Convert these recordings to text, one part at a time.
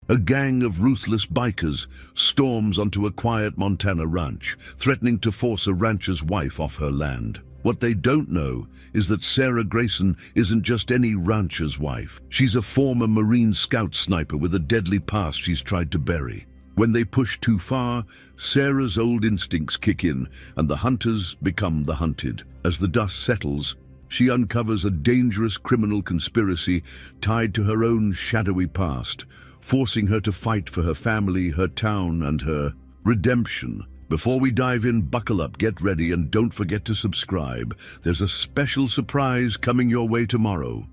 A gang of ruthless bikers storms onto a quiet Montana ranch, threatening to force a rancher's wife off her land. What they don't know is that Sarah Grayson isn't just any rancher's wife. She's a former Marine Scout sniper with a deadly past she's tried to bury. When they push too far, Sarah's old instincts kick in, and the hunters become the hunted. As the dust settles, she uncovers a dangerous criminal conspiracy tied to her own shadowy past, forcing her to fight for her family, her town, and her redemption. Before we dive in, buckle up, get ready, and don't forget to subscribe. There's a special surprise coming your way tomorrow.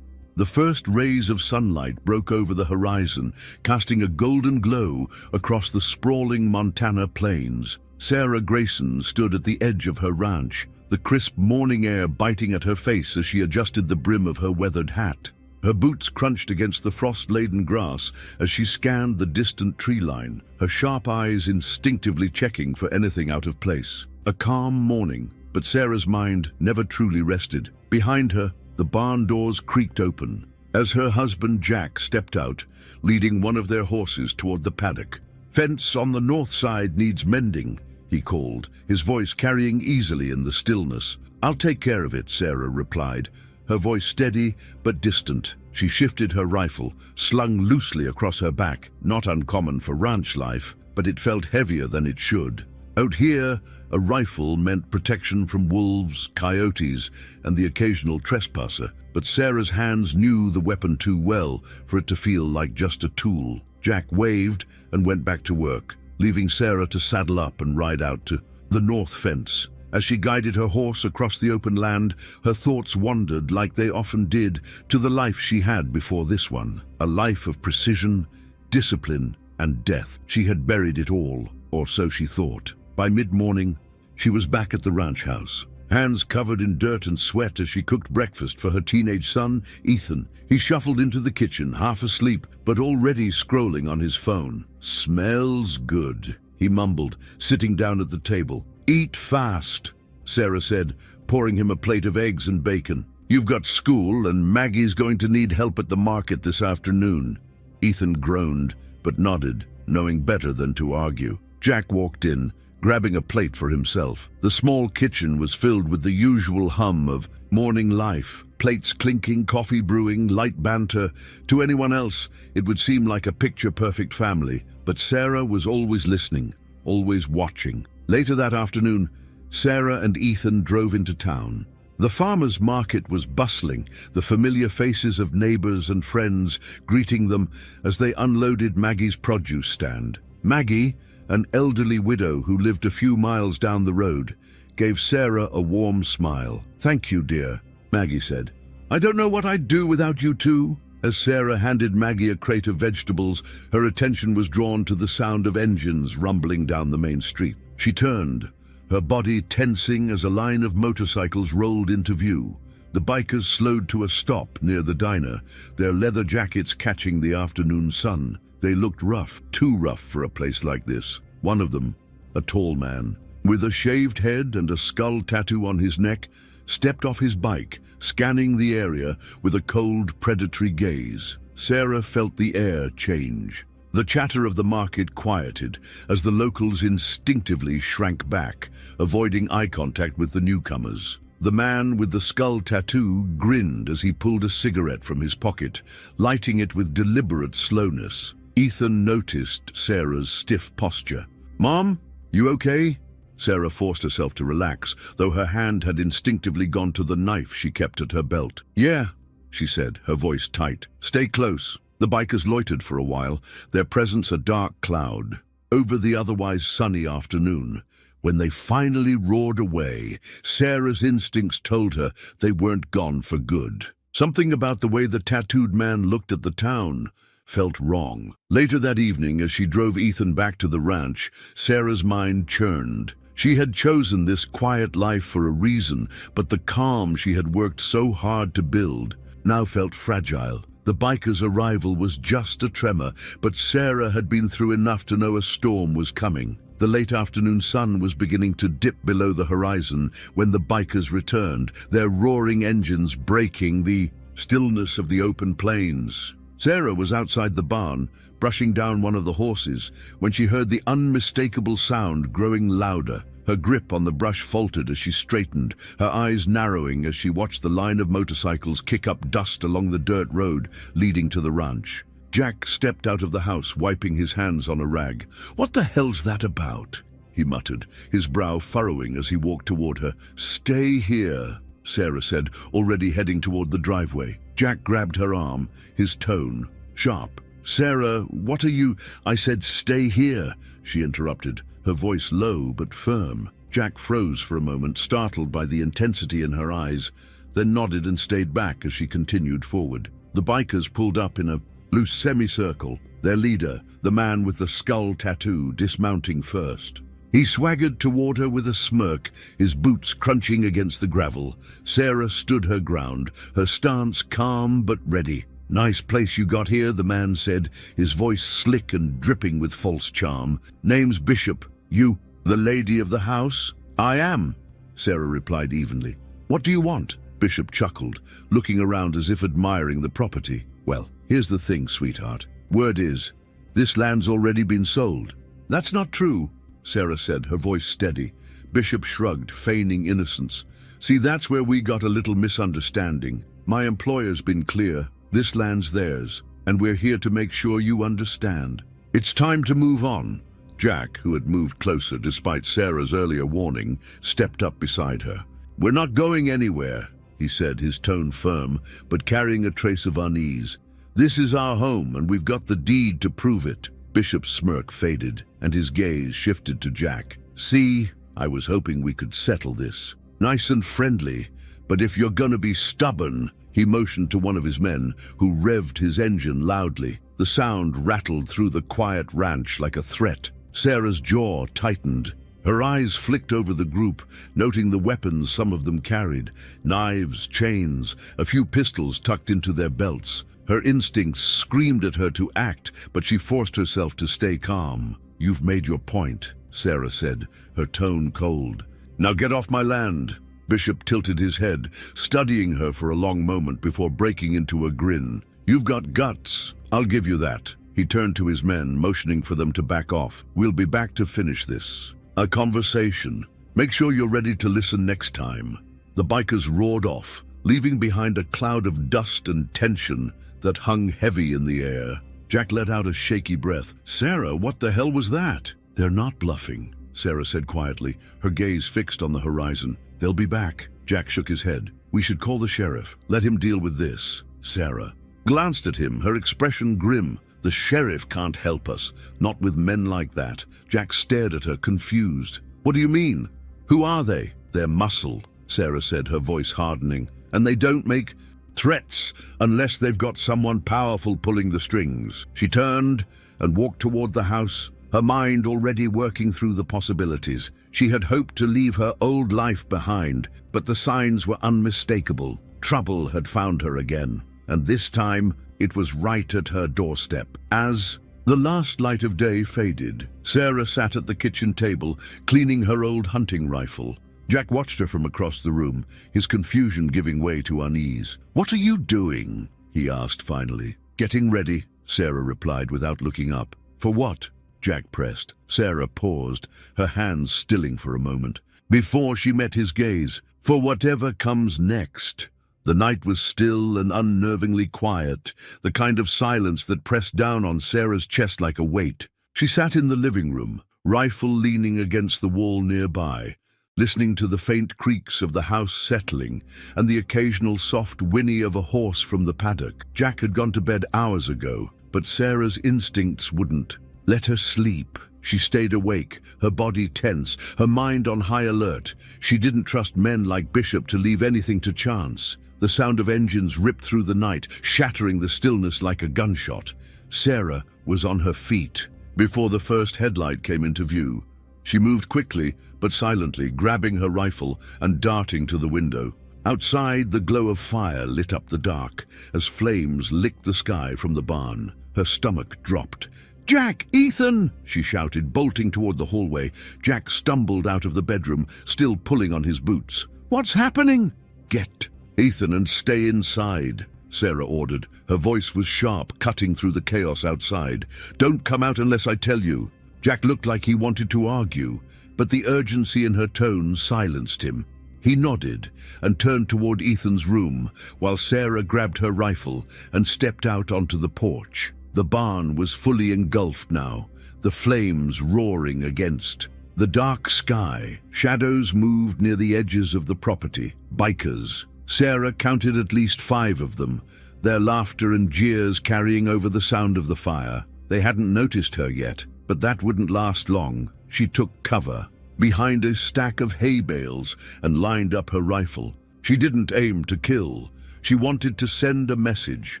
The first rays of sunlight broke over the horizon, casting a golden glow across the sprawling Montana plains. Sarah Grayson stood at the edge of her ranch, the crisp morning air biting at her face as she adjusted the brim of her weathered hat. Her boots crunched against the frost-laden grass as she scanned the distant tree line, her sharp eyes instinctively checking for anything out of place. A calm morning, but Sarah's mind never truly rested. Behind her, the barn doors creaked open as her husband Jack stepped out, leading one of their horses toward the paddock. "Fence on the north side needs mending," he called, his voice carrying easily in the stillness. "I'll take care of it," Sarah replied, her voice steady but distant. She shifted her rifle, slung loosely across her back, not uncommon for ranch life, but it felt heavier than it should. Out here, a rifle meant protection from wolves, coyotes, and the occasional trespasser, but Sarah's hands knew the weapon too well for it to feel like just a tool. Jack waved and went back to work, leaving Sarah to saddle up and ride out to the north fence. As she guided her horse across the open land, her thoughts wandered, like they often did, to the life she had before this one. A life of precision, discipline, and death. She had buried it all, or so she thought. By mid-morning, she was back at the ranch house, hands covered in dirt and sweat as she cooked breakfast for her teenage son, Ethan. He shuffled into the kitchen, half asleep, but already scrolling on his phone. "Smells good," he mumbled, sitting down at the table. "Eat fast," Sarah said, pouring him a plate of eggs and bacon. "You've got school, and Maggie's going to need help at the market this afternoon." Ethan groaned, but nodded, knowing better than to argue. Jack walked in, grabbing a plate for himself. The small kitchen was filled with the usual hum of morning life. Plates clinking, coffee brewing, light banter. To anyone else, it would seem like a picture-perfect family, but Sarah was always listening, always watching. Later that afternoon, Sarah and Ethan drove into town. The farmers' market was bustling, the familiar faces of neighbors and friends greeting them as they unloaded Maggie's produce stand. Maggie, an elderly widow who lived a few miles down the road, gave Sarah a warm smile. "Thank you, dear," Maggie said. "I don't know what I'd do without you two." As Sarah handed Maggie a crate of vegetables, her attention was drawn to the sound of engines rumbling down the main street. She turned, her body tensing as a line of motorcycles rolled into view. The bikers slowed to a stop near the diner, their leather jackets catching the afternoon sun. They looked rough, too rough for a place like this. One of them, a tall man, with a shaved head and a skull tattoo on his neck, stepped off his bike, scanning the area with a cold, predatory gaze. Sarah felt the air change. The chatter of the market quieted as the locals instinctively shrank back, avoiding eye contact with the newcomers. The man with the skull tattoo grinned as he pulled a cigarette from his pocket, lighting it with deliberate slowness. Ethan noticed Sarah's stiff posture. "Mom, you okay?" Sarah forced herself to relax, though her hand had instinctively gone to the knife she kept at her belt. "Yeah," she said, her voice tight. "Stay close." The bikers loitered for a while, their presence a dark cloud over the otherwise sunny afternoon. When they finally roared away, Sarah's instincts told her they weren't gone for good. Something about the way the tattooed man looked at the town felt wrong. Later that evening, as she drove Ethan back to the ranch, Sarah's mind churned. She had chosen this quiet life for a reason, but the calm she had worked so hard to build now felt fragile. The bikers' arrival was just a tremor, but Sarah had been through enough to know a storm was coming. The late afternoon sun was beginning to dip below the horizon when the bikers returned, their roaring engines breaking the stillness of the open plains. Sarah was outside the barn, brushing down one of the horses, when she heard the unmistakable sound growing louder. Her grip on the brush faltered as she straightened, her eyes narrowing as she watched the line of motorcycles kick up dust along the dirt road leading to the ranch. Jack stepped out of the house, wiping his hands on a rag. "What the hell's that about?" he muttered, his brow furrowing as he walked toward her. "Stay here," Sarah said, already heading toward the driveway. Jack grabbed her arm, his tone sharp. "Sarah, what are you—" "I said stay here," she interrupted, her voice low but firm. Jack froze for a moment, startled by the intensity in her eyes, then nodded and stayed back as she continued forward. The bikers pulled up in a loose semicircle, their leader, the man with the skull tattoo, dismounting first. He swaggered toward her with a smirk, his boots crunching against the gravel. Sarah stood her ground, her stance calm but ready. "Nice place you got here," the man said, his voice slick and dripping with false charm. "Name's Bishop. You, the lady of the house?" "I am," Sarah replied evenly. "What do you want?" Bishop chuckled, looking around as if admiring the property. "Well, here's the thing, sweetheart. Word is, this land's already been sold." "That's not true," Sarah said, her voice steady. Bishop shrugged, feigning innocence. "See, that's where we got a little misunderstanding. My employer's been clear. This land's theirs, and we're here to make sure you understand. It's time to move on." Jack, who had moved closer despite Sarah's earlier warning, stepped up beside her. "We're not going anywhere," he said, his tone firm, but carrying a trace of unease. "This is our home, and we've got the deed to prove it." Bishop's smirk faded, and his gaze shifted to Jack. "See, I was hoping we could settle this. Nice and friendly, but if you're gonna be stubborn—" He motioned to one of his men, who revved his engine loudly. The sound rattled through the quiet ranch like a threat. Sarah's jaw tightened. Her eyes flicked over the group, noting the weapons some of them carried. Knives, chains, a few pistols tucked into their belts. Her instincts screamed at her to act, but she forced herself to stay calm. "You've made your point," Sarah said, her tone cold. "Now get off my land." Bishop tilted his head, studying her for a long moment before breaking into a grin. "You've got guts. I'll give you that." He turned to his men, motioning for them to back off. "We'll be back to finish this. A conversation. Make sure you're ready to listen next time." The bikers roared off, leaving behind a cloud of dust and tension that hung heavy in the air. Jack let out a shaky breath. "Sarah, what the hell was that?" "They're not bluffing," Sarah said quietly, her gaze fixed on the horizon. "They'll be back." Jack shook his head. "We should call the sheriff. Let him deal with this." Sarah glanced at him, her expression grim. "The sheriff can't help us. Not with men like that." Jack stared at her, confused. "What do you mean? Who are they?" "They're muscle," Sarah said, her voice hardening. "And they don't make threats unless they've got someone powerful pulling the strings." She turned and walked toward the house, her mind already working through the possibilities. She had hoped to leave her old life behind, but the signs were unmistakable. Trouble had found her again, and this time it was right at her doorstep. As the last light of day faded, Sarah sat at the kitchen table, cleaning her old hunting rifle. Jack watched her from across the room, his confusion giving way to unease. "What are you doing?" he asked finally. "Getting ready," Sarah replied without looking up. "For what?" Jack pressed. Sarah paused, her hands stilling for a moment, before she met his gaze. "For whatever comes next." The night was still and unnervingly quiet, the kind of silence that pressed down on Sarah's chest like a weight. She sat in the living room, rifle leaning against the wall nearby, listening to the faint creaks of the house settling and the occasional soft whinny of a horse from the paddock. Jack had gone to bed hours ago, but Sarah's instincts wouldn't let her sleep. She stayed awake, her body tense, her mind on high alert. She didn't trust men like Bishop to leave anything to chance. The sound of engines ripped through the night, shattering the stillness like a gunshot. Sarah was on her feet before the first headlight came into view. She moved quickly, but silently, grabbing her rifle and darting to the window. Outside, the glow of fire lit up the dark as flames licked the sky from the barn. Her stomach dropped. "Jack! Ethan!" she shouted, bolting toward the hallway. Jack stumbled out of the bedroom, still pulling on his boots. "What's happening?" "Get Ethan and stay inside," Sarah ordered. Her voice was sharp, cutting through the chaos outside. "Don't come out unless I tell you." Jack looked like he wanted to argue, but the urgency in her tone silenced him. He nodded and turned toward Ethan's room, while Sarah grabbed her rifle and stepped out onto the porch. The barn was fully engulfed now, the flames roaring against the dark sky. Shadows moved near the edges of the property. Bikers. Sarah counted at least 5 of them, their laughter and jeers carrying over the sound of the fire. They hadn't noticed her yet, but that wouldn't last long. She took cover behind a stack of hay bales and lined up her rifle. She didn't aim to kill. She wanted to send a message.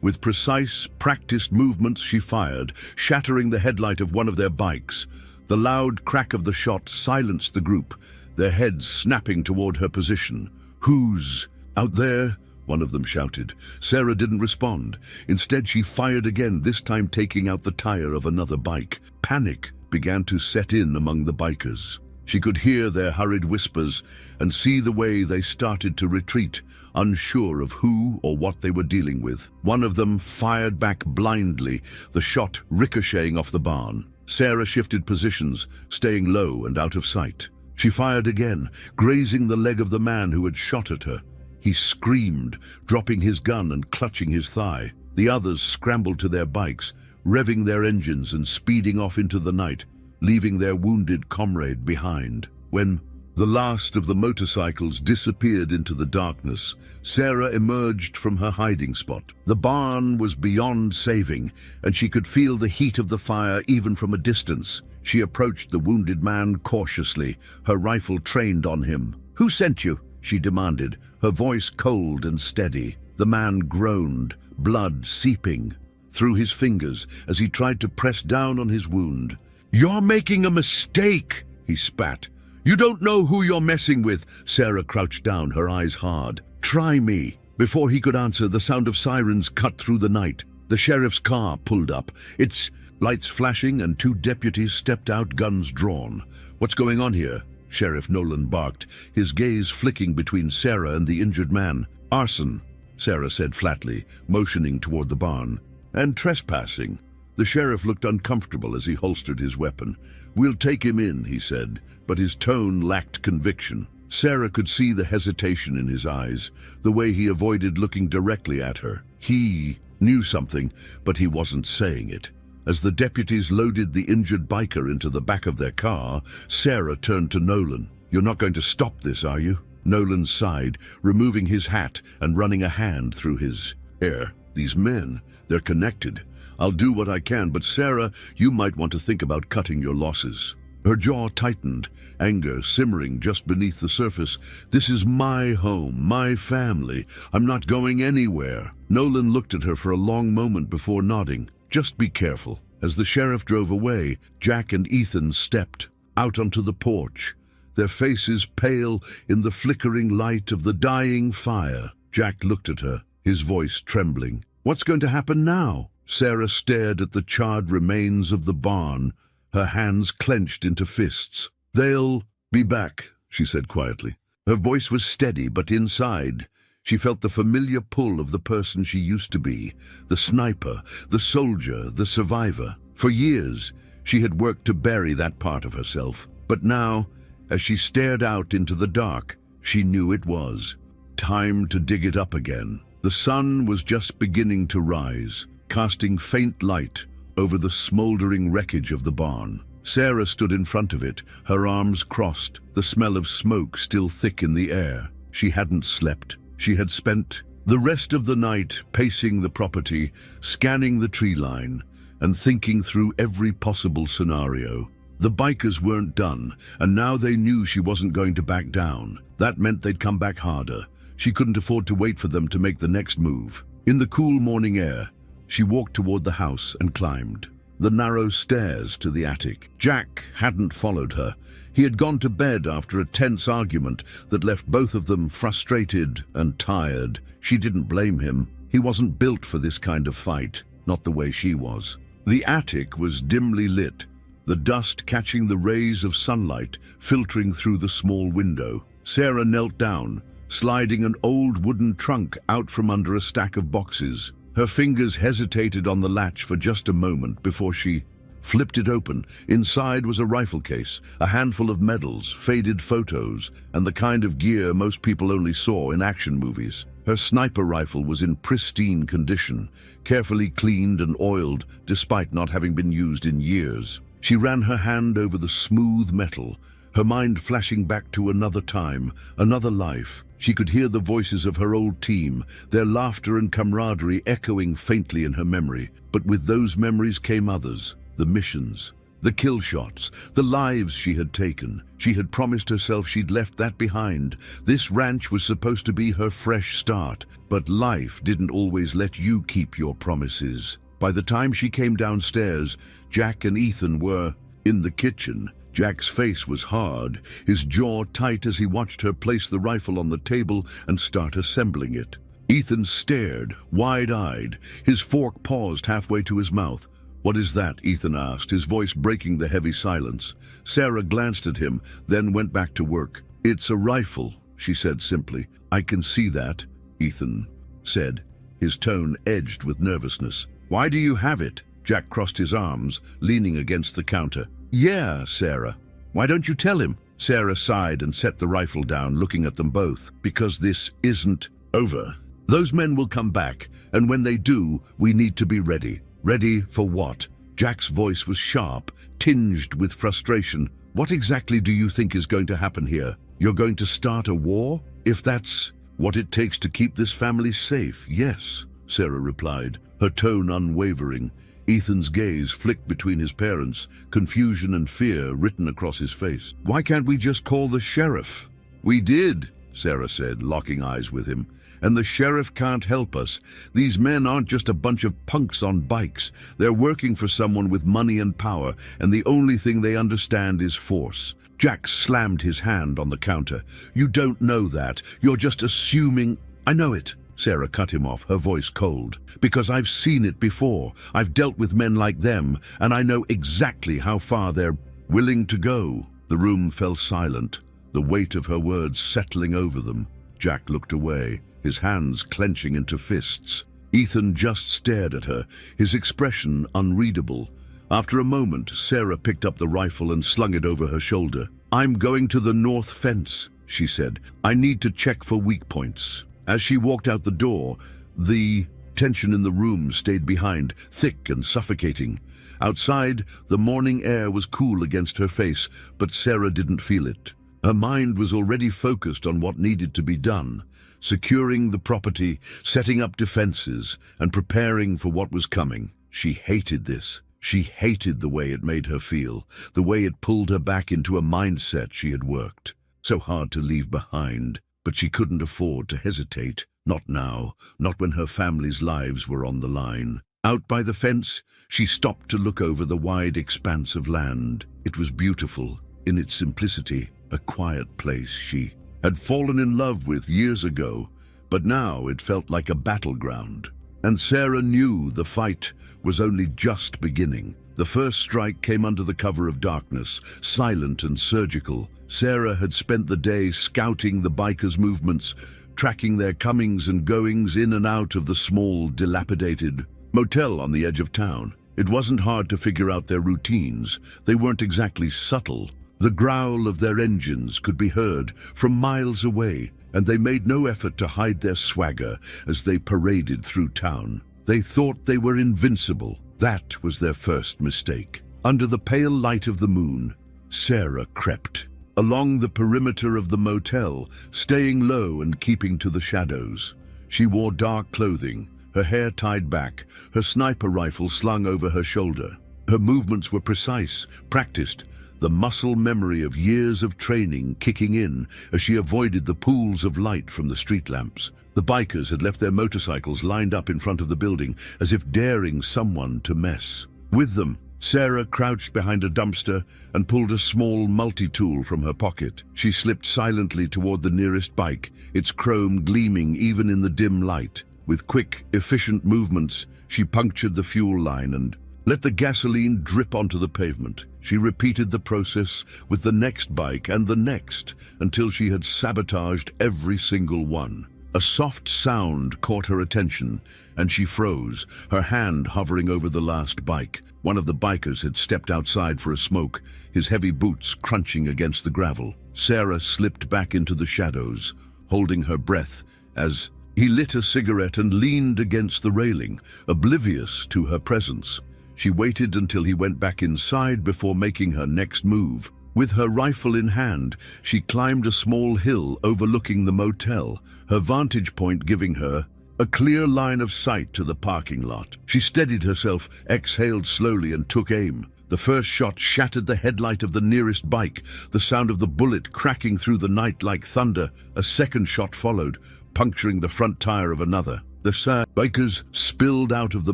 With precise, practiced movements she fired, shattering the headlight of one of their bikes. The loud crack of the shot silenced the group, their heads snapping toward her position. "Who's out there?" one of them shouted. Sarah didn't respond. Instead, she fired again, this time taking out the tire of another bike. Panic began to set in among the bikers. She could hear their hurried whispers and see the way they started to retreat, unsure of who or what they were dealing with. One of them fired back blindly, the shot ricocheting off the barn. Sarah shifted positions, staying low and out of sight. She fired again, grazing the leg of the man who had shot at her. He screamed, dropping his gun and clutching his thigh. The others scrambled to their bikes, revving their engines and speeding off into the night, leaving their wounded comrade behind. When the last of the motorcycles disappeared into the darkness, Sarah emerged from her hiding spot. The barn was beyond saving, and she could feel the heat of the fire even from a distance. She approached the wounded man cautiously, her rifle trained on him. "Who sent you?" she demanded, her voice cold and steady. The man groaned, blood seeping through his fingers as he tried to press down on his wound. "You're making a mistake," he spat. "You don't know who you're messing with." Sarah crouched down, her eyes hard. "Try me." Before he could answer, the sound of sirens cut through the night. The sheriff's car pulled up, its lights flashing, and 2 deputies stepped out, guns drawn. "What's going on here?" Sheriff Nolan barked, his gaze flicking between Sarah and the injured man. "Arson," Sarah said flatly, motioning toward the barn. "And trespassing." The sheriff looked uncomfortable as he holstered his weapon. "We'll take him in," he said, but his tone lacked conviction. Sarah could see the hesitation in his eyes, the way he avoided looking directly at her. He knew something, but he wasn't saying it. As the deputies loaded the injured biker into the back of their car, Sarah turned to Nolan. "You're not going to stop this, are you?" Nolan sighed, removing his hat and running a hand through his hair. "These men, they're connected. I'll do what I can, but Sarah, you might want to think about cutting your losses." Her jaw tightened, anger simmering just beneath the surface. "This is my home, my family. I'm not going anywhere." Nolan looked at her for a long moment before nodding. "Just be careful." As the sheriff drove away, Jack and Ethan stepped out onto the porch, their faces pale in the flickering light of the dying fire. Jack looked at her, his voice trembling. "What's going to happen now?" Sarah stared at the charred remains of the barn, her hands clenched into fists. "They'll be back," she said quietly. Her voice was steady, but inside she felt the familiar pull of the person she used to be, the sniper, the soldier, the survivor. For years, she had worked to bury that part of herself. But now, as she stared out into the dark, she knew it was time to dig it up again. The sun was just beginning to rise, casting faint light over the smoldering wreckage of the barn. Sarah stood in front of it, her arms crossed, the smell of smoke still thick in the air. She hadn't slept. She had spent the rest of the night pacing the property, scanning the tree line, and thinking through every possible scenario. The bikers weren't done, and now they knew she wasn't going to back down. That meant they'd come back harder. She couldn't afford to wait for them to make the next move. In the cool morning air, she walked toward the house and climbed the narrow stairs to the attic. Jack hadn't followed her. He had gone to bed after a tense argument that left both of them frustrated and tired. She didn't blame him. He wasn't built for this kind of fight, not the way she was. The attic was dimly lit, the dust catching the rays of sunlight filtering through the small window. Sarah knelt down, sliding an old wooden trunk out from under a stack of boxes. Her fingers hesitated on the latch for just a moment before she flipped it open. Inside was a rifle case, a handful of medals, faded photos, and the kind of gear most people only saw in action movies. Her sniper rifle was in pristine condition, carefully cleaned and oiled despite not having been used in years. She ran her hand over the smooth metal, her mind flashing back to another time, another life. She could hear the voices of her old team, their laughter and camaraderie echoing faintly in her memory. But with those memories came others, the missions, the kill shots, the lives she had taken. She had promised herself she'd left that behind. This ranch was supposed to be her fresh start, but life didn't always let you keep your promises. By the time she came downstairs, Jack and Ethan were in the kitchen. Jack's face was hard, his jaw tight as he watched her place the rifle on the table and start assembling it. Ethan stared, wide-eyed, his fork paused halfway to his mouth. "What is that?" Ethan asked, his voice breaking the heavy silence. Sarah glanced at him, then went back to work. "It's a rifle," she said simply. "I can see that," Ethan said, his tone edged with nervousness. "Why do you have it?" Jack crossed his arms, leaning against the counter. "Yeah, Sarah. Why don't you tell him?" Sarah sighed and set the rifle down, looking at them both. "Because this isn't over. Those men will come back, and when they do, we need to be ready." "Ready for what?" Jack's voice was sharp, tinged with frustration. "What exactly do you think is going to happen here? You're going to start a war? If that's what it takes to keep this family safe, yes," Sarah replied, her tone unwavering. Ethan's gaze flicked between his parents, confusion and fear written across his face. "Why can't we just call the sheriff?" "We did," Sarah said, locking eyes with him. "And the sheriff can't help us. These men aren't just a bunch of punks on bikes. They're working for someone with money and power, and the only thing they understand is force." Jack slammed his hand on the counter. "You don't know that. You're just assuming—" "I know it," Sarah cut him off, her voice cold. "Because I've seen it before. I've dealt with men like them, and I know exactly how far they're willing to go." The room fell silent, the weight of her words settling over them. Jack looked away, his hands clenching into fists. Ethan just stared at her, his expression unreadable. After a moment, Sarah picked up the rifle and slung it over her shoulder. "I'm going to the north fence," she said. "I need to check for weak points." As she walked out the door, the tension in the room stayed behind, thick and suffocating. Outside, the morning air was cool against her face, but Sarah didn't feel it. Her mind was already focused on what needed to be done, securing the property, setting up defenses, and preparing for what was coming. She hated this. She hated the way it made her feel, the way it pulled her back into a mindset she had worked so hard to leave behind. But she couldn't afford to hesitate. Not now, not when her family's lives were on the line. Out by the fence, she stopped to look over the wide expanse of land. It was beautiful in its simplicity, a quiet place she had fallen in love with years ago, but now it felt like a battleground. And Sarah knew the fight was only just beginning. The first strike came under the cover of darkness, silent and surgical. Sarah had spent the day scouting the bikers' movements, tracking their comings and goings in and out of the small, dilapidated motel on the edge of town. It wasn't hard to figure out their routines. They weren't exactly subtle. The growl of their engines could be heard from miles away, and they made no effort to hide their swagger as they paraded through town. They thought they were invincible. That was their first mistake. Under the pale light of the moon, Sarah crept along the perimeter of the motel, staying low and keeping to the shadows. She wore dark clothing, her hair tied back, her sniper rifle slung over her shoulder. Her movements were precise, practiced, the muscle memory of years of training kicking in as she avoided the pools of light from the street lamps. The bikers had left their motorcycles lined up in front of the building, as if daring someone to mess with them. Sarah crouched behind a dumpster and pulled a small multi-tool from her pocket. She slipped silently toward the nearest bike, its chrome gleaming even in the dim light. With quick, efficient movements, she punctured the fuel line and Let the gasoline drip onto the pavement. She repeated the process with the next bike and the next until she had sabotaged every single one. A soft sound caught her attention, and she froze, her hand hovering over the last bike. One of the bikers had stepped outside for a smoke, his heavy boots crunching against the gravel. Sarah slipped back into the shadows, holding her breath as he lit a cigarette and leaned against the railing, oblivious to her presence. She waited until he went back inside before making her next move. With her rifle in hand, she climbed a small hill overlooking the motel, her vantage point giving her a clear line of sight to the parking lot. She steadied herself, exhaled slowly, and took aim. The first shot shattered the headlight of the nearest bike, the sound of the bullet cracking through the night like thunder. A second shot followed, puncturing the front tire of another. The bikers spilled out of the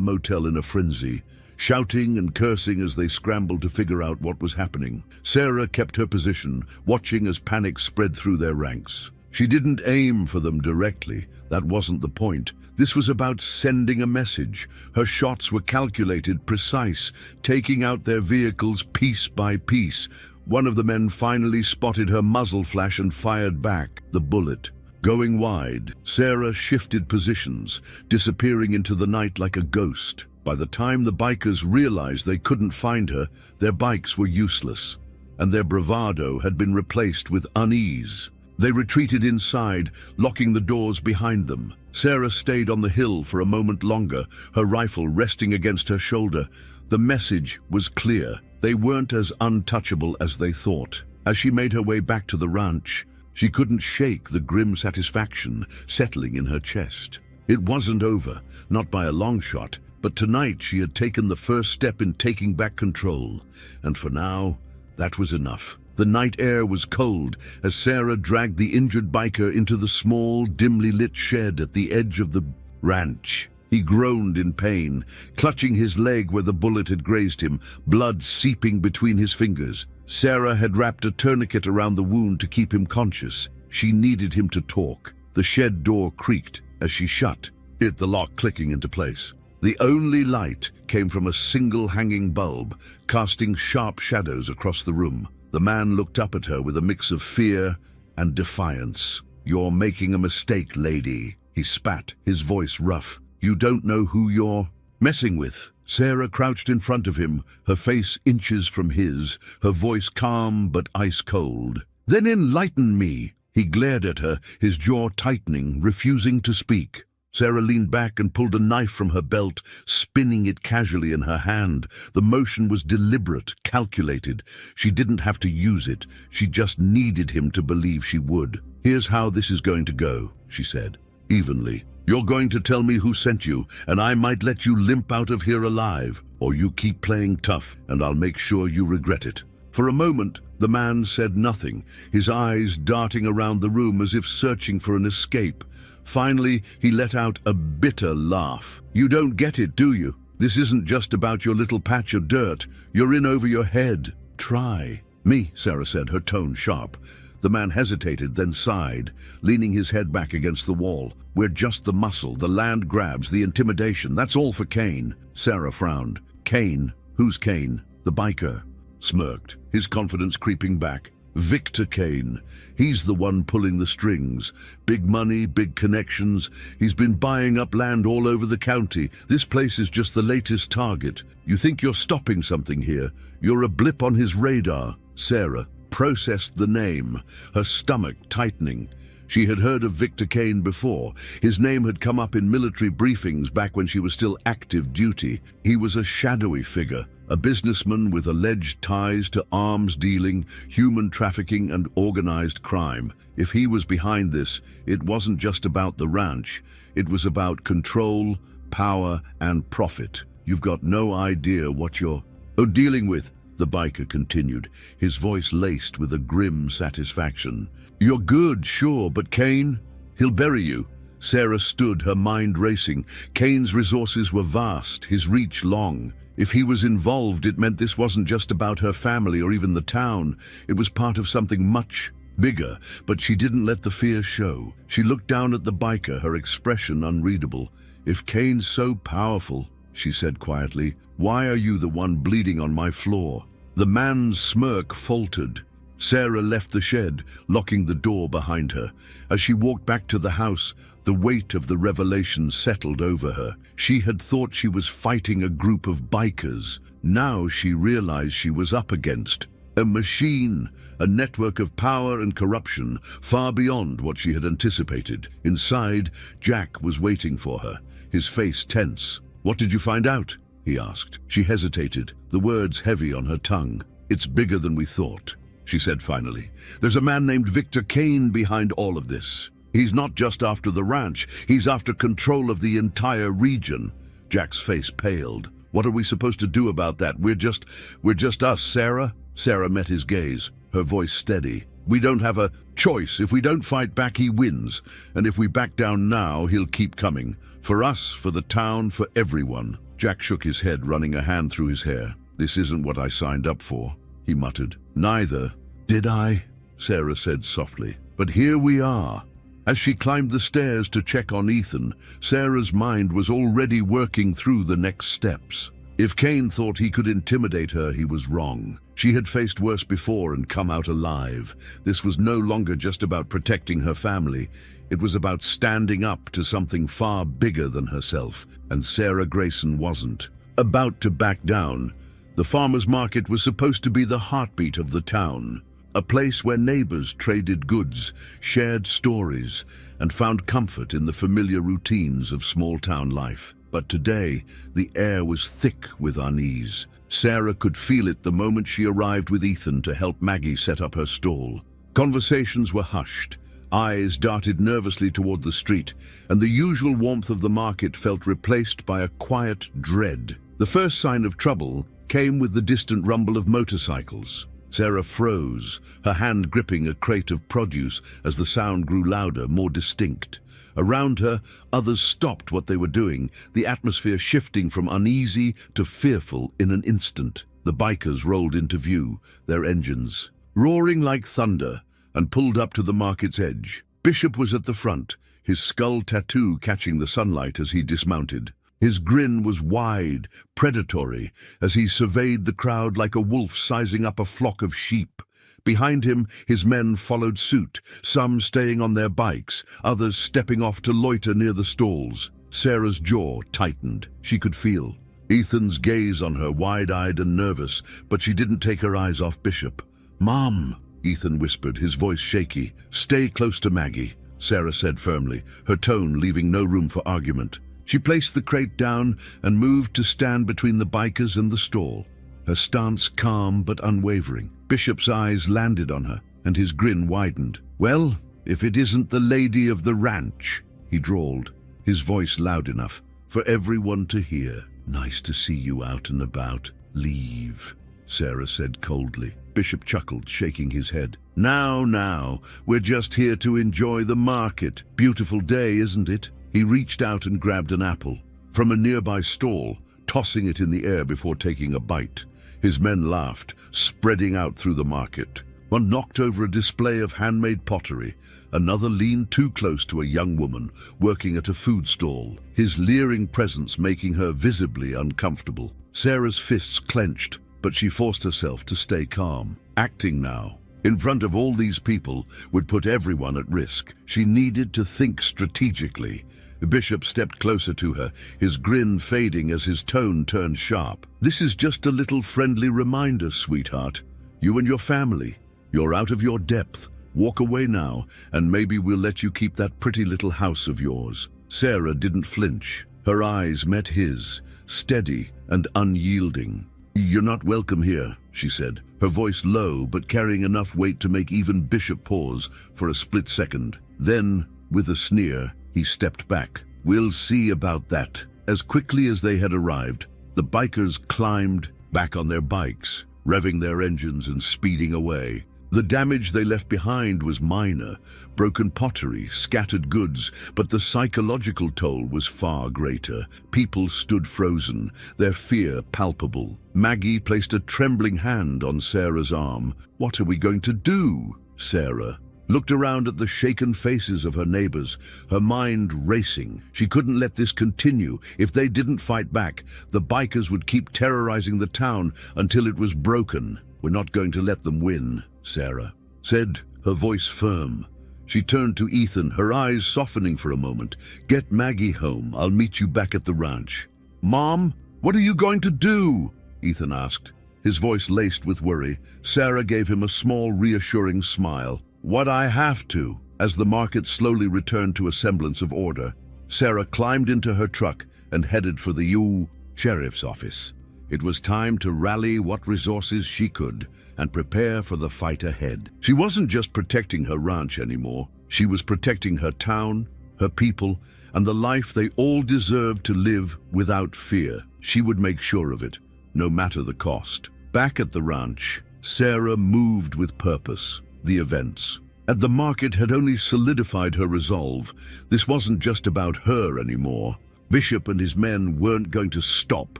motel in a frenzy, shouting and cursing as they scrambled to figure out what was happening. Sarah kept her position, watching as panic spread through their ranks. She didn't aim for them directly. That wasn't the point. This was about sending a message. Her shots were calculated, precise, taking out their vehicles piece by piece. One of the men finally spotted her muzzle flash and fired back. The bullet going wide. Sarah shifted positions, disappearing into the night like a ghost. By the time the bikers realized they couldn't find her, their bikes were useless, and their bravado had been replaced with unease. They retreated inside, locking the doors behind them. Sarah stayed on the hill for a moment longer, her rifle resting against her shoulder. The message was clear. They weren't as untouchable as they thought. As she made her way back to the ranch, she couldn't shake the grim satisfaction settling in her chest. It wasn't over, not by a long shot, but tonight she had taken the first step in taking back control, and for now, that was enough. The night air was cold as Sarah dragged the injured biker into the small, dimly lit shed at the edge of the ranch. He groaned in pain, clutching his leg where the bullet had grazed him, blood seeping between his fingers. Sarah had wrapped a tourniquet around the wound to keep him conscious. She needed him to talk. The shed door creaked as she shut it, the lock clicking into place. The only light came from a single hanging bulb, casting sharp shadows across the room. The man looked up at her with a mix of fear and defiance. "You're making a mistake, lady," he spat, his voice rough. "You don't know who you're messing with." Sarah crouched in front of him, her face inches from his, her voice calm but ice-cold. "Then enlighten me." He glared at her, his jaw tightening, refusing to speak. Sarah leaned back and pulled a knife from her belt, spinning it casually in her hand. The motion was deliberate, calculated. She didn't have to use it. She just needed him to believe she would. "Here's how this is going to go," she said, evenly. "You're going to tell me who sent you, and I might let you limp out of here alive, or you keep playing tough, and I'll make sure you regret it." For a moment, the man said nothing, his eyes darting around the room as if searching for an escape. Finally, he let out a bitter laugh. "You don't get it, do you? This isn't just about your little patch of dirt. You're in over your head. Try." "Me," Sarah said, her tone sharp. The man hesitated, then sighed, leaning his head back against the wall. "We're just the muscle, the land grabs, the intimidation. That's all for Kane." Sarah frowned. "Kane? Who's Kane?" The biker smirked, his confidence creeping back. "Victor Kane. He's the one pulling the strings. Big money, big connections. He's been buying up land all over the county. This place is just the latest target. You think you're stopping something here? You're a blip on his radar." Sarah processed the name, her stomach tightening. She had heard of Victor Kane before. His name had come up in military briefings back when she was still active duty. He was a shadowy figure, a businessman with alleged ties to arms dealing, human trafficking, and organized crime. If he was behind this, it wasn't just about the ranch. It was about control, power, and profit. "You've got no idea what you're dealing with," the biker continued, his voice laced with a grim satisfaction. "You're good, sure, but Kane, he'll bury you." Sarah stood, her mind racing. Kane's resources were vast, his reach long. If he was involved, it meant this wasn't just about her family or even the town. It was part of something much bigger, but she didn't let the fear show. She looked down at the biker, her expression unreadable. If Kane's so powerful, she said quietly. "Why are you the one bleeding on my floor?" The man's smirk faltered. Sarah left the shed, locking the door behind her. As she walked back to the house, the weight of the revelation settled over her. She had thought she was fighting a group of bikers. Now she realized she was up against a machine, a network of power and corruption far beyond what she had anticipated. Inside, Jack was waiting for her, his face tense. "What did you find out?" he asked. She hesitated, the words heavy on her tongue. "It's bigger than we thought," she said finally. "There's a man named Victor Kane behind all of this. He's not just after the ranch, he's after control of the entire region." Jack's face paled. "What are we supposed to do about that? We're just us, Sarah." Sarah met his gaze, her voice steady. "We don't have a choice. If we don't fight back, he wins. And if we back down now, he'll keep coming. For us, for the town, for everyone." Jack shook his head, running a hand through his hair. "This isn't what I signed up for," he muttered. "Neither did I," Sarah said softly. "But here we are." As she climbed the stairs to check on Ethan, Sarah's mind was already working through the next steps. If Kane thought he could intimidate her, he was wrong. She had faced worse before and come out alive. This was no longer just about protecting her family. It was about standing up to something far bigger than herself, and Sarah Grayson wasn't about to back down. The farmers' market was supposed to be the heartbeat of the town, a place where neighbors traded goods, shared stories, and found comfort in the familiar routines of small-town life. But today, the air was thick with unease. Sarah could feel it the moment she arrived with Ethan to help Maggie set up her stall. Conversations were hushed. Eyes darted nervously toward the street, and the usual warmth of the market felt replaced by a quiet dread. The first sign of trouble came with the distant rumble of motorcycles. Sarah froze, her hand gripping a crate of produce as the sound grew louder, more distinct. Around her, others stopped what they were doing, the atmosphere shifting from uneasy to fearful in an instant. The bikers rolled into view, their engines roaring like thunder, and pulled up to the market's edge. Bishop was at the front, his skull tattoo catching the sunlight as he dismounted. His grin was wide, predatory, as he surveyed the crowd like a wolf sizing up a flock of sheep. Behind him, his men followed suit, some staying on their bikes, others stepping off to loiter near the stalls. Sarah's jaw tightened. She could feel Ethan's gaze on her, wide-eyed and nervous, but she didn't take her eyes off Bishop. "Mom," Ethan whispered, his voice shaky. "Stay close to Maggie," Sarah said firmly, her tone leaving no room for argument. She placed the crate down and moved to stand between the bikers and the stall, her stance calm but unwavering. Bishop's eyes landed on her, and his grin widened. "Well, if it isn't the lady of the ranch," he drawled, his voice loud enough for everyone to hear. "Nice to see you out and about. Leave," Sarah said coldly. Bishop chuckled, shaking his head. Now, we're just here to enjoy the market. Beautiful day, isn't it?" He reached out and grabbed an apple from a nearby stall, tossing it in the air before taking a bite. His men laughed, spreading out through the market. One knocked over a display of handmade pottery. Another leaned too close to a young woman working at a food stall, his leering presence making her visibly uncomfortable. Sarah's fists clenched, but she forced herself to stay calm. Acting now, in front of all these people, would put everyone at risk. She needed to think strategically. The bishop stepped closer to her, his grin fading as his tone turned sharp. "This is just a little friendly reminder, sweetheart. You and your family, you're out of your depth. Walk away now, and maybe we'll let you keep that pretty little house of yours." Sarah didn't flinch. Her eyes met his, steady and unyielding. "You're not welcome here," she said, her voice low but carrying enough weight to make even Bishop pause for a split second. Then, with a sneer, he stepped back. "We'll see about that." As quickly as they had arrived, the bikers climbed back on their bikes, revving their engines and speeding away. The damage they left behind was minor, broken pottery, scattered goods, but the psychological toll was far greater. People stood frozen, their fear palpable. Maggie placed a trembling hand on Sarah's arm. "What are we going to do?" Sarah looked around at the shaken faces of her neighbors, her mind racing. She couldn't let this continue. If they didn't fight back, the bikers would keep terrorizing the town until it was broken. "We're not going to let them win," Sarah said, her voice firm. She turned to Ethan, her eyes softening for a moment. "Get Maggie home. I'll meet you back at the ranch." "Mom, what are you going to do?" Ethan asked, his voice laced with worry. Sarah gave him a small, reassuring smile. "What I have to." As the market slowly returned to a semblance of order, Sarah climbed into her truck and headed for the sheriff's office. It was time to rally what resources she could and prepare for the fight ahead. She wasn't just protecting her ranch anymore. She was protecting her town, her people, and the life they all deserved to live without fear. She would make sure of it, no matter the cost. Back at the ranch, Sarah moved with purpose. The events at the market had only solidified her resolve. This wasn't just about her anymore. Bishop and his men weren't going to stop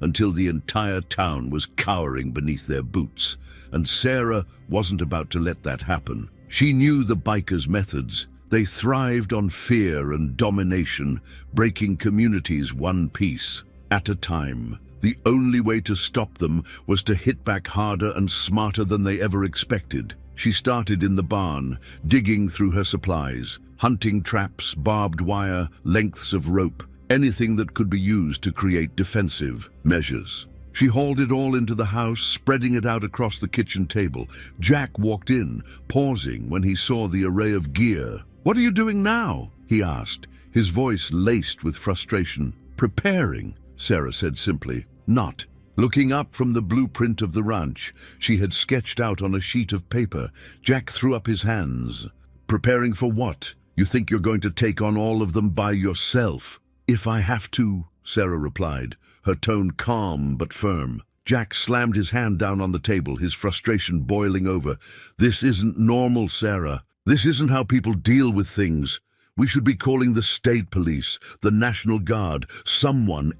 until the entire town was cowering beneath their boots, and Sarah wasn't about to let that happen. She knew the bikers' methods. They thrived on fear and domination, breaking communities one piece at a time. The only way to stop them was to hit back harder and smarter than they ever expected. She started in the barn, digging through her supplies, hunting traps, barbed wire, lengths of rope, anything that could be used to create defensive measures. She hauled it all into the house, spreading it out across the kitchen table. Jack walked in, pausing when he saw the array of gear. "What are you doing now?" he asked, his voice laced with frustration. "Preparing," Sarah said simply. "Not." Looking up from the blueprint of the ranch she had sketched out on a sheet of paper, Jack threw up his hands. "Preparing for what? You think you're going to take on all of them by yourself?" "If I have to," Sarah replied, her tone calm but firm. Jack slammed his hand down on the table, his frustration boiling over. "This isn't normal, Sarah. This isn't how people deal with things. We should be calling the state police, the National Guard,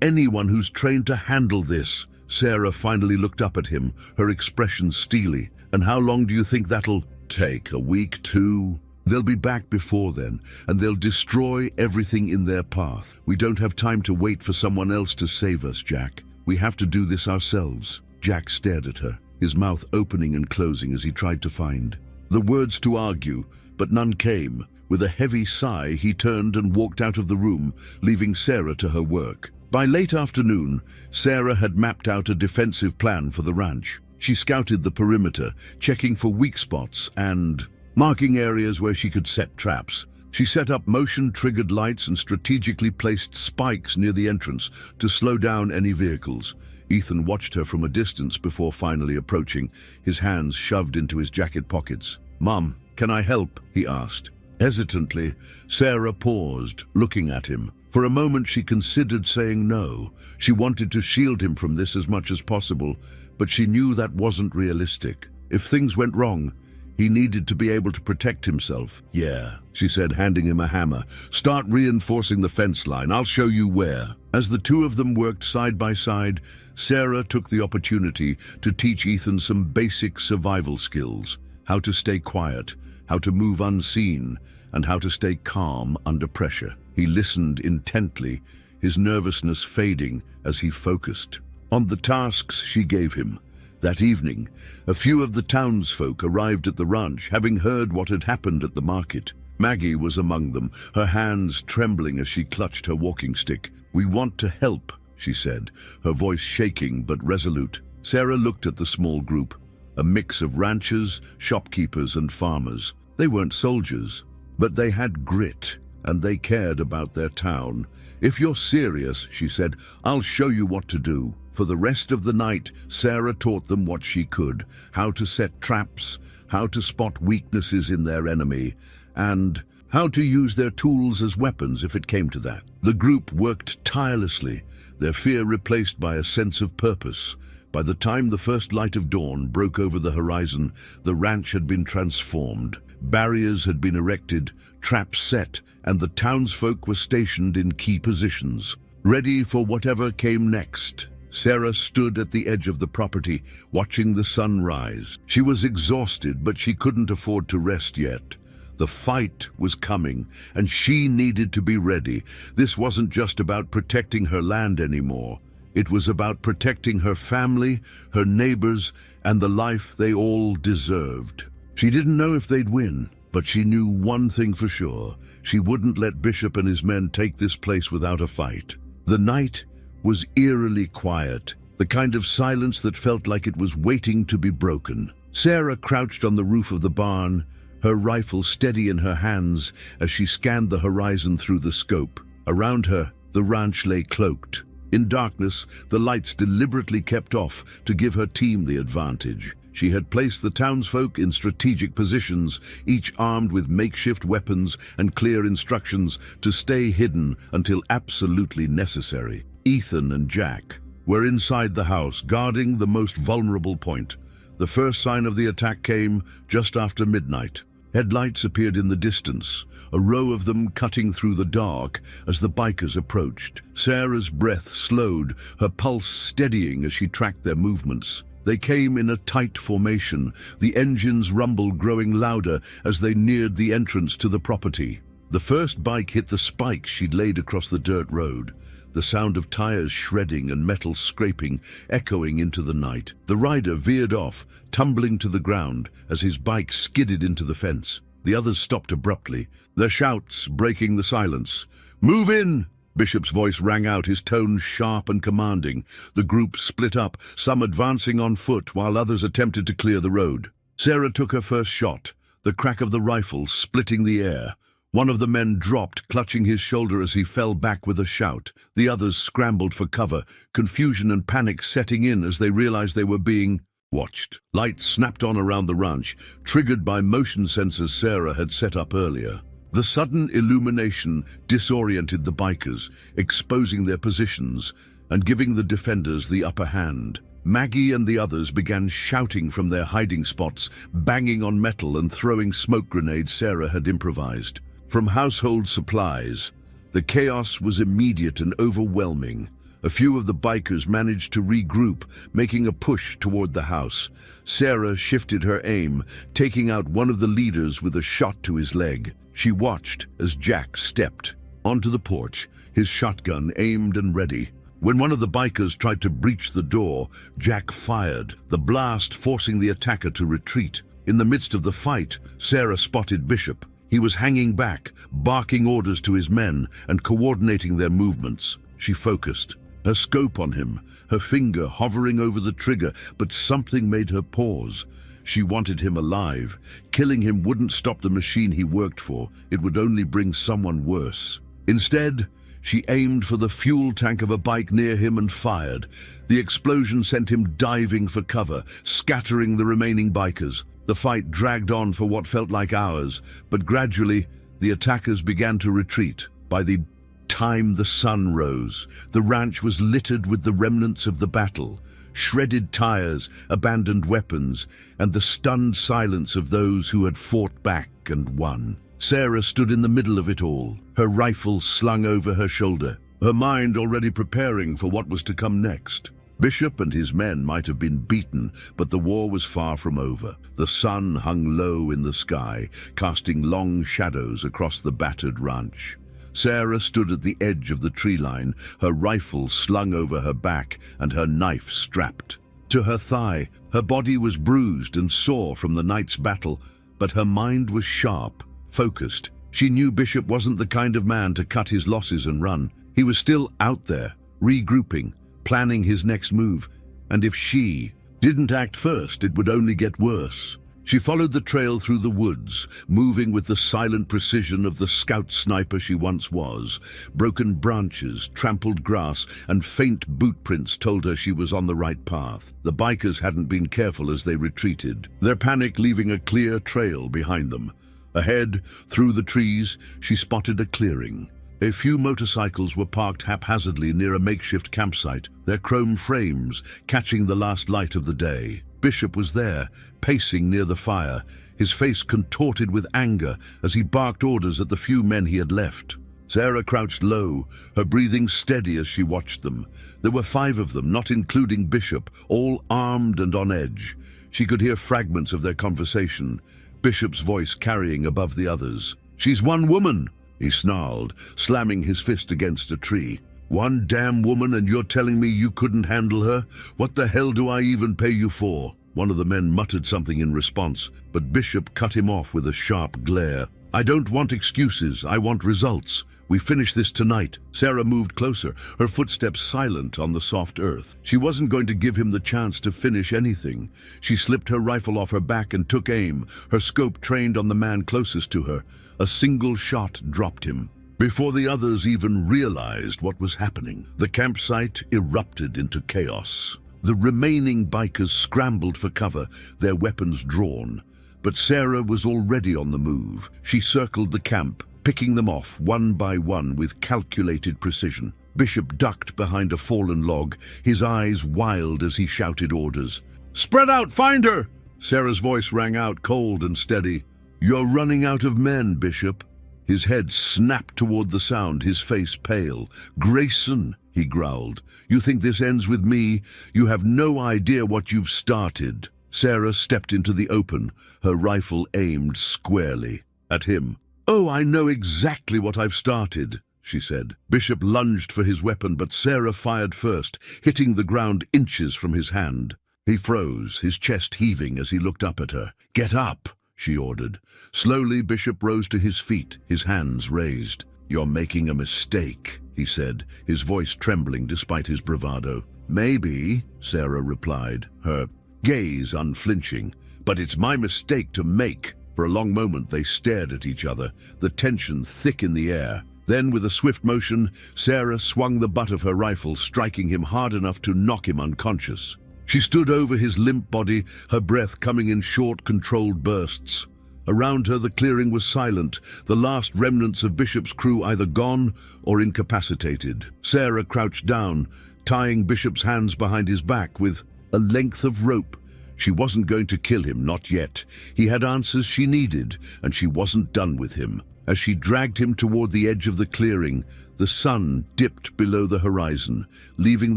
anyone who's trained to handle this." Sarah finally looked up at him, her expression steely. "And how long do you think that'll take? A week, 2? They'll be back before then, and they'll destroy everything in their path. We don't have time to wait for someone else to save us, Jack. We have to do this ourselves." Jack stared at her, his mouth opening and closing as he tried to find the words to argue, but none came. With a heavy sigh, he turned and walked out of the room, leaving Sarah to her work. By late afternoon, Sarah had mapped out a defensive plan for the ranch. She scouted the perimeter, checking for weak spots and marking areas where she could set traps. She set up motion-triggered lights and strategically placed spikes near the entrance to slow down any vehicles. Ethan watched her from a distance before finally approaching, his hands shoved into his jacket pockets. "Mom, can I help?" he asked. Hesitantly, Sarah paused, looking at him. For a moment she considered saying no. She wanted to shield him from this as much as possible, but she knew that wasn't realistic. If things went wrong, he needed to be able to protect himself. "Yeah," she said, handing him a hammer. "Start reinforcing the fence line. I'll show you where." As the two of them worked side by side, Sarah took the opportunity to teach Ethan some basic survival skills: how to stay quiet, how to move unseen, and how to stay calm under pressure. He listened intently, his nervousness fading as he focused on the tasks she gave him. That evening, a few of the townsfolk arrived at the ranch, having heard what had happened at the market. Maggie was among them, her hands trembling as she clutched her walking stick. "We want to help," she said, her voice shaking but resolute. Sarah looked at the small group, a mix of ranchers, shopkeepers, and farmers. They weren't soldiers, but they had grit, and they cared about their town. "If you're serious," she said, "I'll show you what to do." For the rest of the night, Sarah taught them what she could: how to set traps, how to spot weaknesses in their enemy, and how to use their tools as weapons if it came to that. The group worked tirelessly, their fear replaced by a sense of purpose. By the time the first light of dawn broke over the horizon, the ranch had been transformed. Barriers had been erected, traps set, and the townsfolk were stationed in key positions, ready for whatever came next. Sarah stood at the edge of the property, watching the sun rise. She was exhausted, but she couldn't afford to rest yet. The fight was coming, and she needed to be ready. This wasn't just about protecting her land anymore. It was about protecting her family, her neighbors, and the life they all deserved. She didn't know if they'd win, but she knew one thing for sure. She wouldn't let Bishop and his men take this place without a fight. The night was eerily quiet, the kind of silence that felt like it was waiting to be broken. Sarah crouched on the roof of the barn, her rifle steady in her hands as she scanned the horizon through the scope. Around her, the ranch lay cloaked. In darkness, the lights deliberately kept off to give her team the advantage. She had placed the townsfolk in strategic positions, each armed with makeshift weapons and clear instructions to stay hidden until absolutely necessary. Ethan and Jack were inside the house, guarding the most vulnerable point. The first sign of the attack came just after midnight. Headlights appeared in the distance, a row of them cutting through the dark as the bikers approached. Sarah's breath slowed, her pulse steadying as she tracked their movements. They came in a tight formation, the engine's rumble growing louder as they neared the entrance to the property. The first bike hit the spikes she'd laid across the dirt road, the sound of tires shredding and metal scraping echoing into the night. The rider veered off, tumbling to the ground as his bike skidded into the fence. The others stopped abruptly, their shouts breaking the silence. "Move in!" Bishop's voice rang out, his tone sharp and commanding. The group split up, some advancing on foot while others attempted to clear the road. Sarah took her first shot, the crack of the rifle splitting the air. One of the men dropped, clutching his shoulder as he fell back with a shout. The others scrambled for cover, confusion and panic setting in as they realized they were being watched. Lights snapped on around the ranch, triggered by motion sensors Sarah had set up earlier. The sudden illumination disoriented the bikers, exposing their positions and giving the defenders the upper hand. Maggie and the others began shouting from their hiding spots, banging on metal and throwing smoke grenades Sarah had improvised. From household supplies, the chaos was immediate and overwhelming. A few of the bikers managed to regroup, making a push toward the house. Sarah shifted her aim, taking out one of the leaders with a shot to his leg. She watched as Jack stepped onto the porch, his shotgun aimed and ready. When one of the bikers tried to breach the door, Jack fired, the blast forcing the attacker to retreat. In the midst of the fight, Sarah spotted Bishop. He was hanging back, barking orders to his men and coordinating their movements. She focused, her scope on him, her finger hovering over the trigger, but something made her pause. She wanted him alive. Killing him wouldn't stop the machine he worked for. It would only bring someone worse. Instead, she aimed for the fuel tank of a bike near him and fired. The explosion sent him diving for cover, scattering the remaining bikers. The fight dragged on for what felt like hours, but gradually, the attackers began to retreat. By the time the sun rose, the ranch was littered with the remnants of the battle. Shredded tires, abandoned weapons, and the stunned silence of those who had fought back and won. Sarah stood in the middle of it all, her rifle slung over her shoulder, her mind already preparing for what was to come next. Bishop and his men might have been beaten, but the war was far from over. The sun hung low in the sky, casting long shadows across the battered ranch. Sarah stood at the edge of the tree line, her rifle slung over her back and her knife strapped to her thigh. Her body was bruised and sore from the night's battle, but her mind was sharp, focused. She knew Bishop wasn't the kind of man to cut his losses and run. He was still out there, regrouping, planning his next move, and if she didn't act first, it would only get worse. She followed the trail through the woods, moving with the silent precision of the scout sniper she once was. Broken branches, trampled grass, and faint boot prints told her she was on the right path. The bikers hadn't been careful as they retreated, their panic leaving a clear trail behind them. Ahead, through the trees, she spotted a clearing. A few motorcycles were parked haphazardly near a makeshift campsite, their chrome frames catching the last light of the day. Bishop was there, pacing near the fire, his face contorted with anger as he barked orders at the few men he had left. Sarah crouched low, her breathing steady as she watched them. There were 5 of them, not including Bishop, all armed and on edge. She could hear fragments of their conversation. Bishop's voice carrying above the others. "She's one woman," he snarled, slamming his fist against a tree. "One damn woman, and you're telling me you couldn't handle her? What the hell do I even pay you for?" One of the men muttered something in response, but Bishop cut him off with a sharp glare. "I don't want excuses, I want results. We finish this tonight." Sarah moved closer, her footsteps silent on the soft earth. She wasn't going to give him the chance to finish anything. She slipped her rifle off her back and took aim, her scope trained on the man closest to her. A single shot dropped him. Before the others even realized what was happening, the campsite erupted into chaos. The remaining bikers scrambled for cover, their weapons drawn. But Sarah was already on the move. She circled the camp, picking them off one by one with calculated precision. Bishop ducked behind a fallen log, his eyes wild as he shouted orders. "Spread out, find her!" Sarah's voice rang out cold and steady. "You're running out of men, Bishop." His head snapped toward the sound, his face pale. "Grayson," he growled, "you think this ends with me? You have no idea what you've started." Sarah stepped into the open, her rifle aimed squarely at him. "Oh, I know exactly what I've started," she said. Bishop lunged for his weapon, but Sarah fired first, hitting the ground inches from his hand. He froze, his chest heaving as he looked up at her. "Get up," she ordered. Slowly, Bishop rose to his feet, his hands raised. "You're making a mistake," he said, his voice trembling despite his bravado. "Maybe," Sarah replied, her gaze unflinching, "but it's my mistake to make." For a long moment they stared at each other, the tension thick in the air. Then, with a swift motion, Sarah swung the butt of her rifle, striking him hard enough to knock him unconscious. She stood over his limp body, her breath coming in short, controlled bursts. Around her the clearing was silent, the last remnants of Bishop's crew either gone or incapacitated. Sarah crouched down, tying Bishop's hands behind his back with a length of rope. She wasn't going to kill him, not yet. He had answers she needed, and she wasn't done with him. As she dragged him toward the edge of the clearing, the sun dipped below the horizon, leaving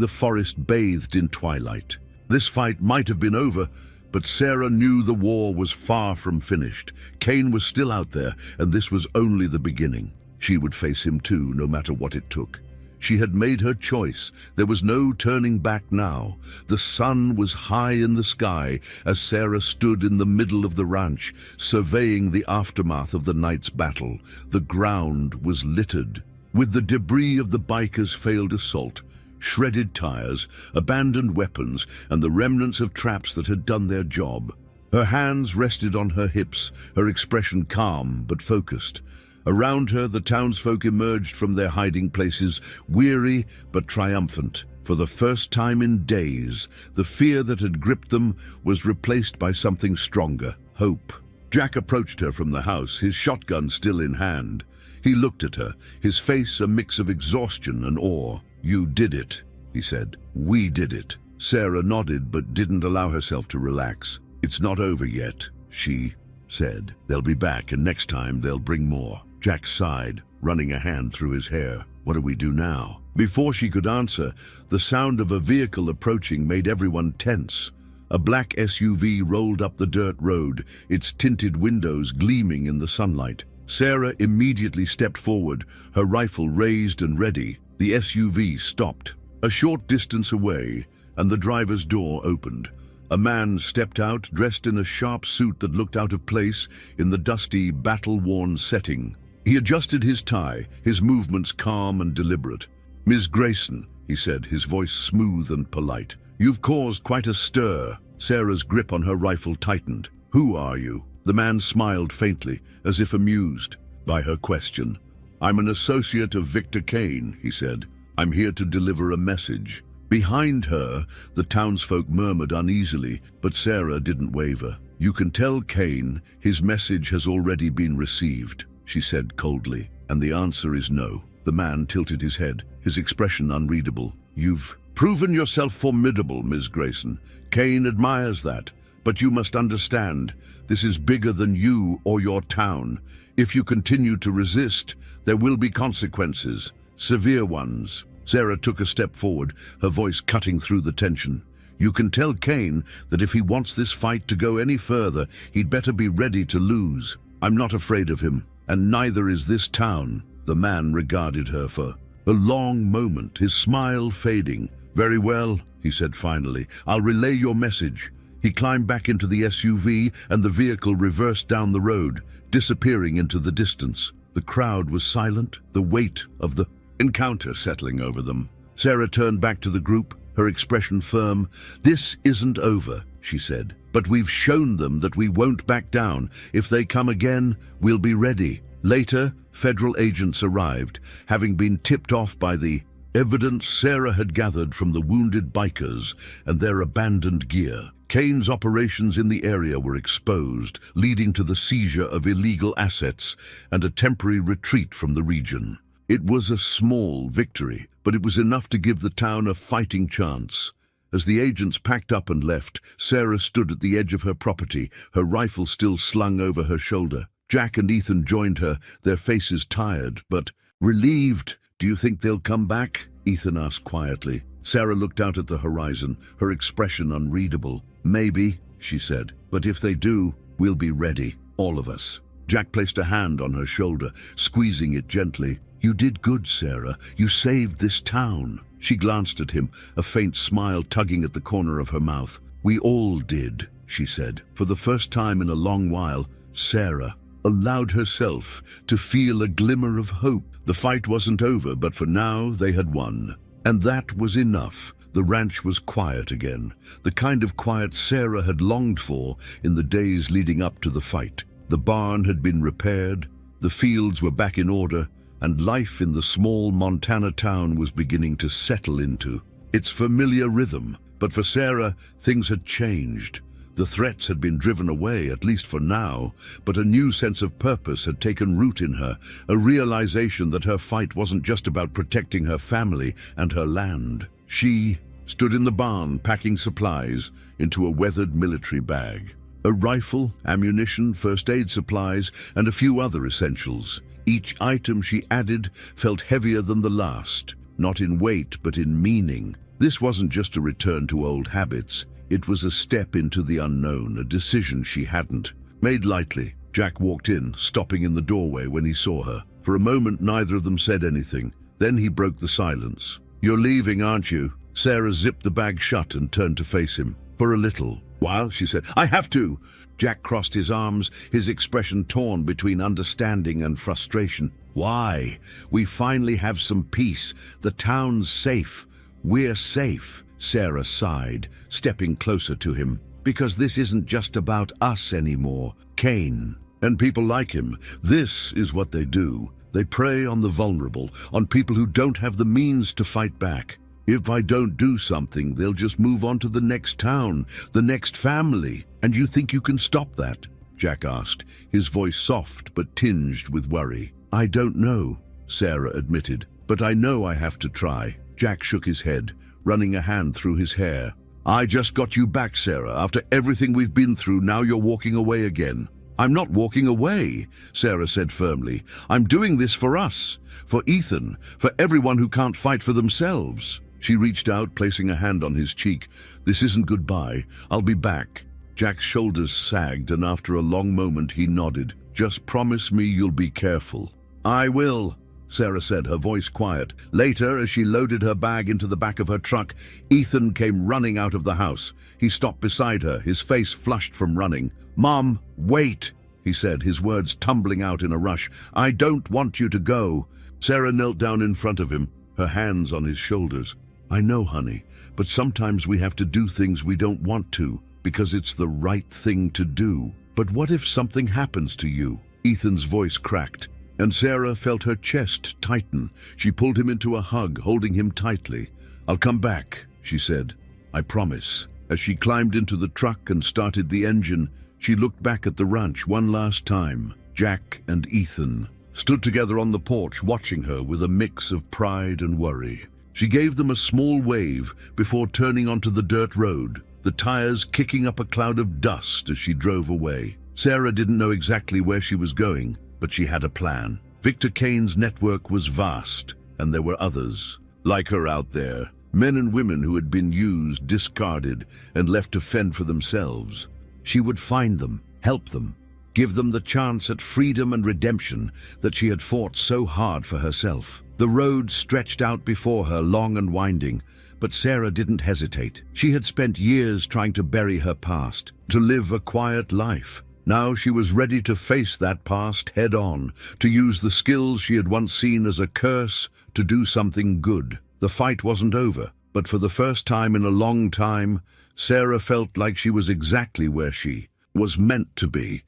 the forest bathed in twilight. This fight might have been over, but Sarah knew the war was far from finished. Cain was still out there, and this was only the beginning. She would face him too, no matter what it took. She had made her choice. There was no turning back now. The sun was high in the sky as Sarah stood in the middle of the ranch, surveying the aftermath of the night's battle. The ground was littered with the debris of the bikers' failed assault, shredded tires, abandoned weapons, and the remnants of traps that had done their job. Her hands rested on her hips, her expression calm but focused. Around her, the townsfolk emerged from their hiding places, weary but triumphant. For the first time in days, the fear that had gripped them was replaced by something stronger, hope. Jack approached her from the house, his shotgun still in hand. He looked at her, his face a mix of exhaustion and awe. "You did it," he said. "We did it." Sarah nodded but didn't allow herself to relax. "It's not over yet," she said. "They'll be back, and next time they'll bring more." Jack sighed, running a hand through his hair. "What do we do now?" Before she could answer, the sound of a vehicle approaching made everyone tense. A black SUV rolled up the dirt road, its tinted windows gleaming in the sunlight. Sarah immediately stepped forward, her rifle raised and ready. The SUV stopped. A short distance away, and the driver's door opened. A man stepped out, dressed in a sharp suit that looked out of place in the dusty, battle-worn setting. He adjusted his tie, his movements calm and deliberate. "Ms. Grayson," he said, his voice smooth and polite. "You've caused quite a stir." Sarah's grip on her rifle tightened. "Who are you?" The man smiled faintly, as if amused by her question. "I'm an associate of Victor Cain," he said. "I'm here to deliver a message." Behind her, the townsfolk murmured uneasily, but Sarah didn't waver. "You can tell Cain his message has already been received," she said coldly, "and the answer is no." The man tilted his head, his expression unreadable. "You've proven yourself formidable, Ms. Grayson. Cain admires that. But you must understand, this is bigger than you or your town. If you continue to resist, there will be consequences, severe ones." Sarah took a step forward, her voice cutting through the tension. You can tell Kane that if he wants this fight to go any further, he'd better be ready to lose. I'm not afraid of him, and neither is this town." The man regarded her for a long moment, his smile fading. "Very well," he said finally. "I'll relay your message." He climbed back into the SUV, and the vehicle reversed down the road, disappearing into the distance. The crowd was silent, the weight of the encounter settling over them. Sarah turned back to the group, her expression firm. "This isn't over," she said, "but we've shown them that we won't back down. If they come again, we'll be ready." Later, federal agents arrived, having been tipped off by the evidence Sarah had gathered from the wounded bikers and their abandoned gear. Kane's operations in the area were exposed, leading to the seizure of illegal assets and a temporary retreat from the region. It was a small victory, but it was enough to give the town a fighting chance. As the agents packed up and left, Sarah stood at the edge of her property, her rifle still slung over her shoulder. Jack and Ethan joined her, their faces tired, but relieved. "Do you think they'll come back?" Ethan asked quietly. Sarah looked out at the horizon, her expression unreadable. "Maybe," she said, "but if they do, we'll be ready, all of us." Jack placed a hand on her shoulder, squeezing it gently. "You did good, Sarah. You saved this town." She glanced at him, a faint smile tugging at the corner of her mouth. "We all did," she said. For the first time in a long while, Sarah allowed herself to feel a glimmer of hope. The fight wasn't over, but for now they had won. And that was enough. The ranch was quiet again, the kind of quiet Sarah had longed for in the days leading up to the fight. The barn had been repaired, the fields were back in order, and life in the small Montana town was beginning to settle into its familiar rhythm. But for Sarah, things had changed. The threats had been driven away, at least for now, but a new sense of purpose had taken root in her, a realization that her fight wasn't just about protecting her family and her land. She stood in the barn, packing supplies into a weathered military bag. A rifle, ammunition, first aid supplies, and a few other essentials. Each item she added felt heavier than the last, not in weight but in meaning. This wasn't just a return to old habits. It was a step into the unknown, a decision she hadn't made lightly. Jack walked in, stopping in the doorway when he saw her. For a moment, neither of them said anything. Then he broke the silence. "You're leaving, aren't you?" Sarah zipped the bag shut and turned to face him. "For a little while," she said. "I have to." Jack crossed his arms, his expression torn between understanding and frustration. "Why? We finally have some peace. The town's safe. We're safe." Sarah sighed, stepping closer to him. "Because this isn't just about us anymore. Kane and people like him, this is what they do. They prey on the vulnerable, on people who don't have the means to fight back. If I don't do something, they'll just move on to the next town, the next family. And you think you can stop that?" Jack asked, his voice soft but tinged with worry. "I don't know," Sarah admitted, "but I know I have to try." Jack shook his head, running a hand through his hair. "I just got you back, Sarah. After everything we've been through, now you're walking away again." "I'm not walking away," Sarah said firmly. "I'm doing this for us, for Ethan, for everyone who can't fight for themselves." She reached out, placing a hand on his cheek. "This isn't goodbye. I'll be back." Jack's shoulders sagged, and after a long moment he nodded. "Just promise me you'll be careful." "I will," Sarah said, her voice quiet. Later, as she loaded her bag into the back of her truck, Ethan came running out of the house. He stopped beside her, his face flushed from running. "Mom, wait," he said, his words tumbling out in a rush. "I don't want you to go." Sarah knelt down in front of him, her hands on his shoulders. "I know, honey, but sometimes we have to do things we don't want to, because it's the right thing to do." "But what if something happens to you?" Ethan's voice cracked, and Sarah felt her chest tighten. She pulled him into a hug, holding him tightly. "I'll come back," she said. "I promise." As she climbed into the truck and started the engine, she looked back at the ranch one last time. Jack and Ethan stood together on the porch, watching her with a mix of pride and worry. She gave them a small wave before turning onto the dirt road, the tires kicking up a cloud of dust as she drove away. Sarah didn't know exactly where she was going, but she had a plan. Victor Kane's network was vast, and there were others like her out there, Men and women who had been used, discarded, and left to fend for themselves. She would find them, help them, give them the chance at freedom and redemption that she had fought so hard for herself. The road stretched out before her, long and winding, but Sarah didn't hesitate. She had spent years trying to bury her past, to live a quiet life. Now she was ready to face that past head-on, to use the skills she had once seen as a curse to do something good. The fight wasn't over, but for the first time in a long time, Sarah felt like she was exactly where she was meant to be.